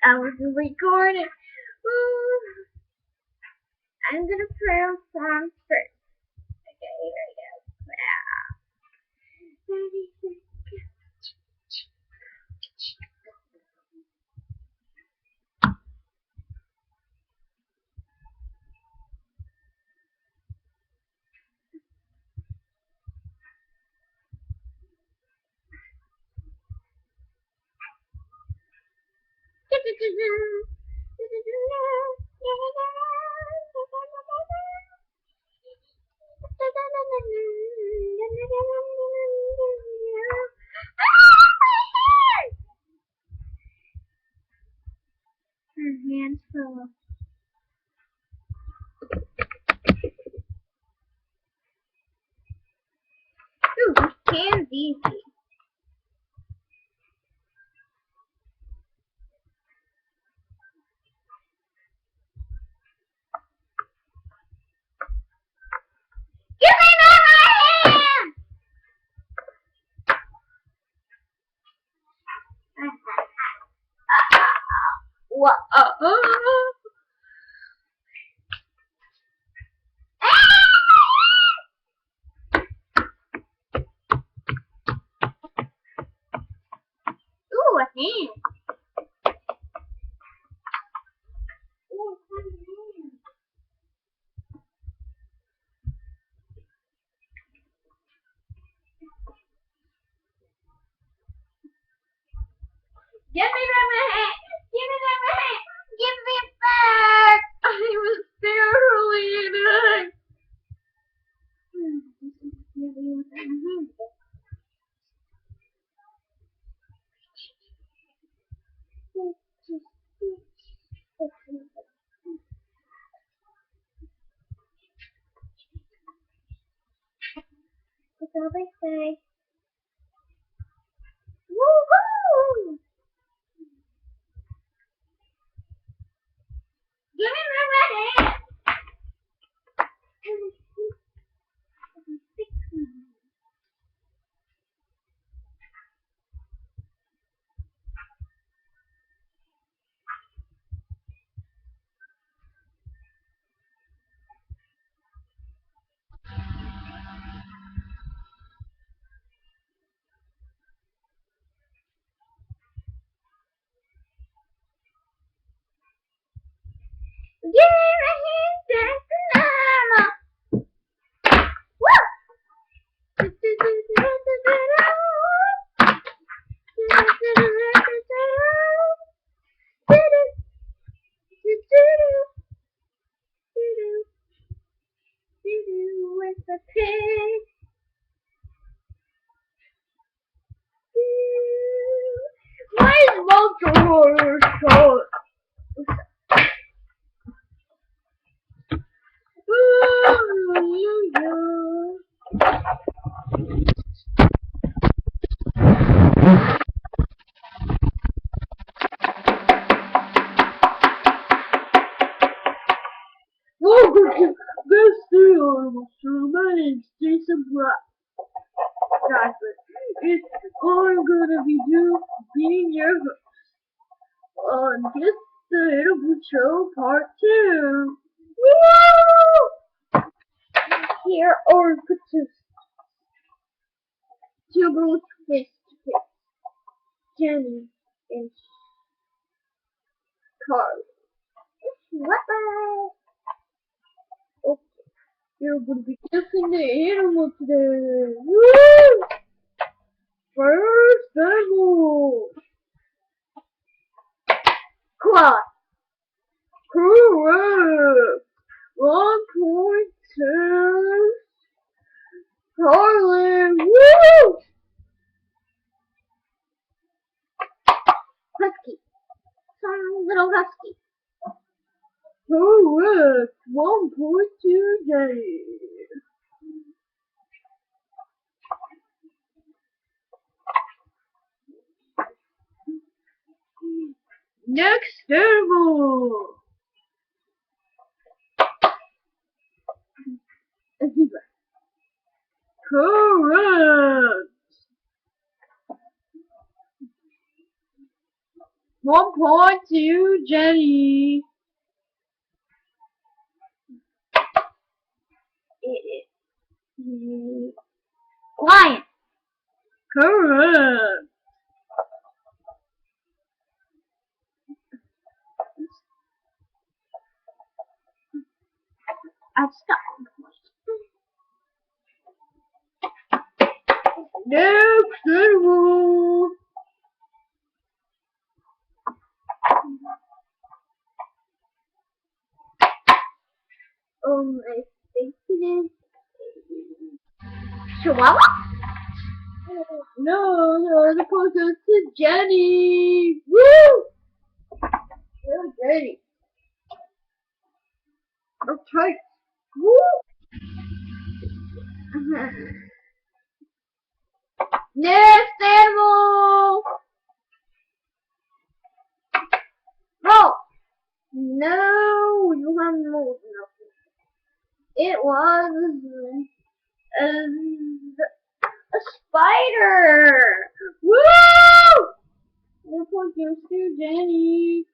I was recording. Ooh, I'm gonna play a song first. Okay, here we go. Her hands full of ooh, this can's easy. Give me back my hand! What? Ooh, a hand. Ooh, a hand. Give me back my hand! Give me back my hand! Give me it back! I was barely in it. That's all they say. Woohoo! Give me my hand! Give me my hand, Mama! Woo! With the pig. Why is Monster Horror short? Welcome to Best Animal Show. My name's Jason Black. It's I'm gonna be being your host on this the Animal Show Part 2. Woo! Here are participants. Two girls face to face. Jenny and Carly. What? Okay, you're gonna be kissing the animal today. Woo! First animal. Quad. Correct. 1.2. Carly. Woo! Husky. Some little husky. Correct. 1.2 days. Next animal. A zebra. Correct. 1 point to Jenny. It is lion. Correct. I've stopped. Next animal. I think it is Chihuahua. No, the point goes to Jenny. Woo! You're great. Okay. Woo! Next animal. Oh no, you have no nothing. It was a spider. Woo! The point goes to Jenny.